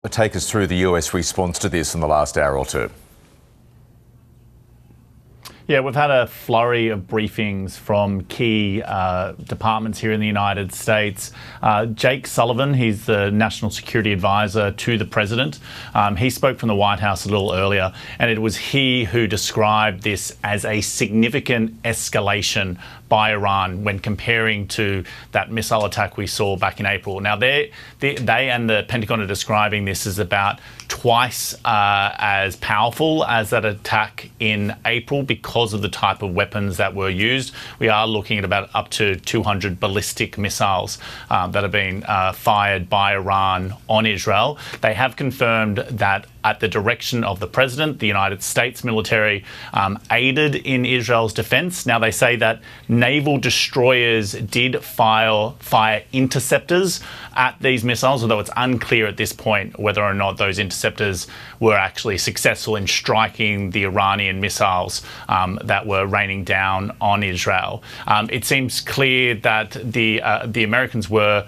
take us through the US response to this in the last hour or two. Yeah, we've had a flurry of briefings from key departments here in the United States. Jake Sullivan, he's the National Security Advisor to the President. He spoke from the White House a little earlier, and it was he who described this as a significant escalation by Iran when comparing to that missile attack we saw back in April. Now, they and the Pentagon are describing this as about twice as powerful as that attack in April because of the type of weapons that were used. We are looking at about up to 200 ballistic missiles that have been fired by Iran on Israel. They have confirmed that at the direction of the President, the United States military aided in Israel's defense. Now, they say that naval destroyers did fire interceptors at these missiles, although it's unclear at this point whether or not those interceptors were actually successful in striking the Iranian missiles that were raining down on Israel. It seems clear that the Americans were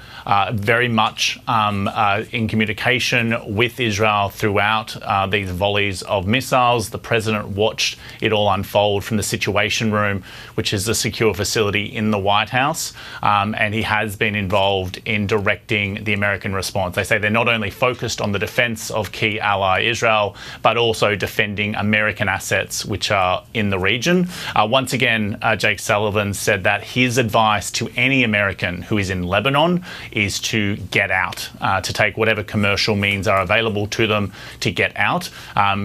very much in communication with Israel throughout these volleys of missiles. The President watched it all unfold from the Situation Room, which is a secure facility in the White House, and he has been involved in directing the American response. They say they're not only focused on the defense of key ally Israel, but also defending American assets which are in the region. Once again, Jake Sullivan said that his advice to any American who is in Lebanon is to get out, to take whatever commercial means are available to them to get out.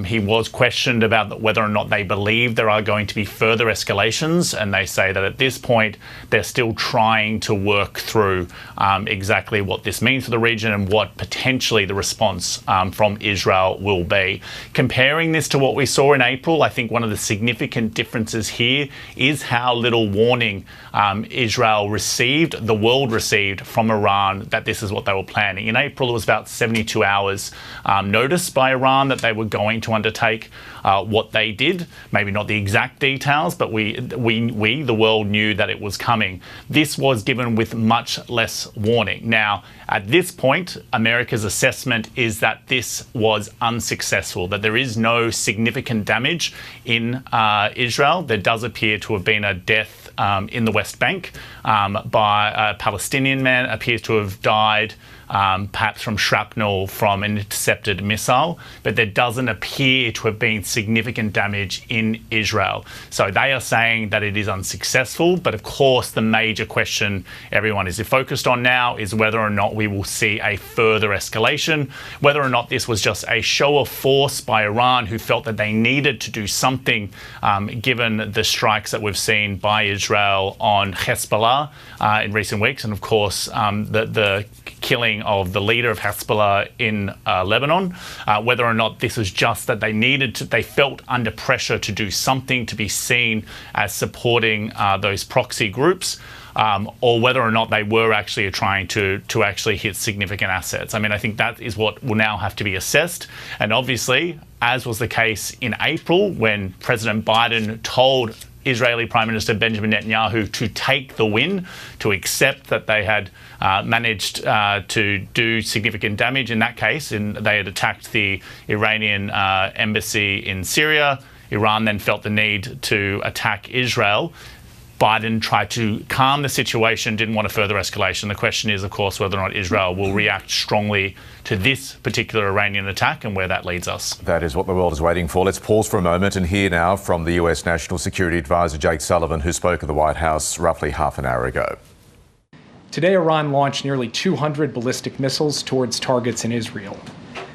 He was questioned about whether or not they believe there are going to be further escalations, and they say that at this point they're still trying to work through exactly what this means for the region and what potentially the response from Israel will be. Comparing this to what we saw in April, I think one of the significant differences here is how little warning Israel received, the world received from Iran that this is what they were planning. In April, it was about 72 hours notice by Iran that they were going to undertake what they did. Maybe not the exact details, but we, the world, knew that it was coming. This was given with much less warning. Now, at this point, America's assessment is that this was unsuccessful, that there is no significant damage in Israel. There does appear to have been a death in the West Bank by a Palestinian man, appears to have died perhaps from shrapnel from an intercepted missile, but there doesn't appear to have been significant damage in Israel. So they are saying that it is unsuccessful, but of course the major question everyone is focused on now is whether or not we will see a further escalation, whether or not this was just a show of force by Iran, who felt that they needed to do something given the strikes that we've seen by Israel on Hezbollah in recent weeks, and of course the killing of the leader of Hezbollah in Lebanon, whether or not this was just that they felt under pressure to do something to be seen as supporting those proxy groups, or whether or not they were actually trying to actually hit significant assets. I mean, I think that is what will now have to be assessed. And obviously, as was the case in April when President Biden told Israeli Prime Minister Benjamin Netanyahu to take the win, to accept that they had managed to do significant damage in that case, and they had attacked the Iranian embassy in Syria. Iran then felt the need to attack Israel. Biden tried to calm the situation, didn't want a further escalation. The question is, of course, whether or not Israel will react strongly to this particular Iranian attack and where that leads us. That is what the world is waiting for. Let's pause for a moment and hear now from the US National Security Advisor Jake Sullivan, who spoke at the White House roughly half an hour ago. Today, Iran launched nearly 200 ballistic missiles towards targets in Israel.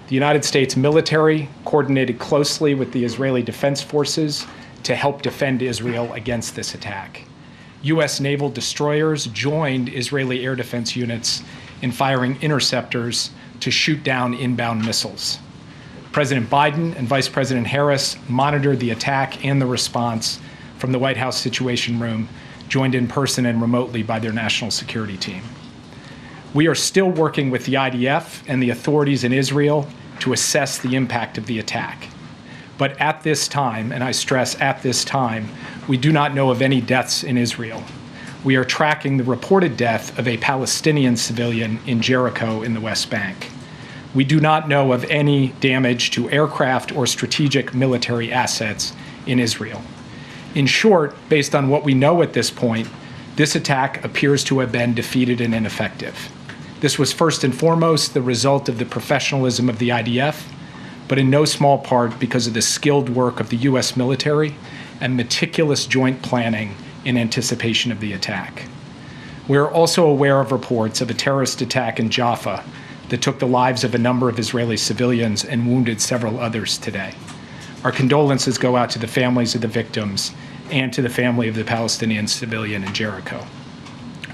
The United States military coordinated closely with the Israeli Defense Forces to help defend Israel against this attack. U.S. naval destroyers joined Israeli air defense units in firing interceptors to shoot down inbound missiles. President Biden and Vice President Harris monitored the attack and the response from the White House Situation Room, joined in person and remotely by their national security team. We are still working with the IDF and the authorities in Israel to assess the impact of the attack. But at this time, and I stress at this time, we do not know of any deaths in Israel. We are tracking the reported death of a Palestinian civilian in Jericho in the West Bank. We do not know of any damage to aircraft or strategic military assets in Israel. In short, based on what we know at this point, this attack appears to have been defeated and ineffective. This was first and foremost the result of the professionalism of the IDF, but in no small part because of the skilled work of the U.S. military and meticulous joint planning in anticipation of the attack. We are also aware of reports of a terrorist attack in Jaffa that took the lives of a number of Israeli civilians and wounded several others today. Our condolences go out to the families of the victims and to the family of the Palestinian civilian in Jericho.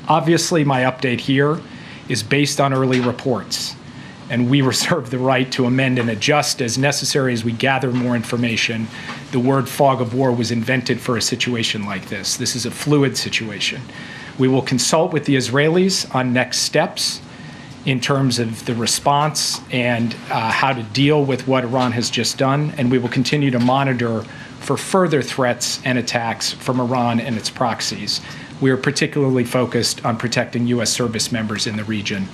Obviously, my update here is based on early reports, and we reserve the right to amend and adjust as necessary as we gather more information. The word fog of war was invented for a situation like this. This is a fluid situation. We will consult with the Israelis on next steps in terms of the response and how to deal with what Iran has just done, and we will continue to monitor for further threats and attacks from Iran and its proxies. We are particularly focused on protecting U.S. service members in the region.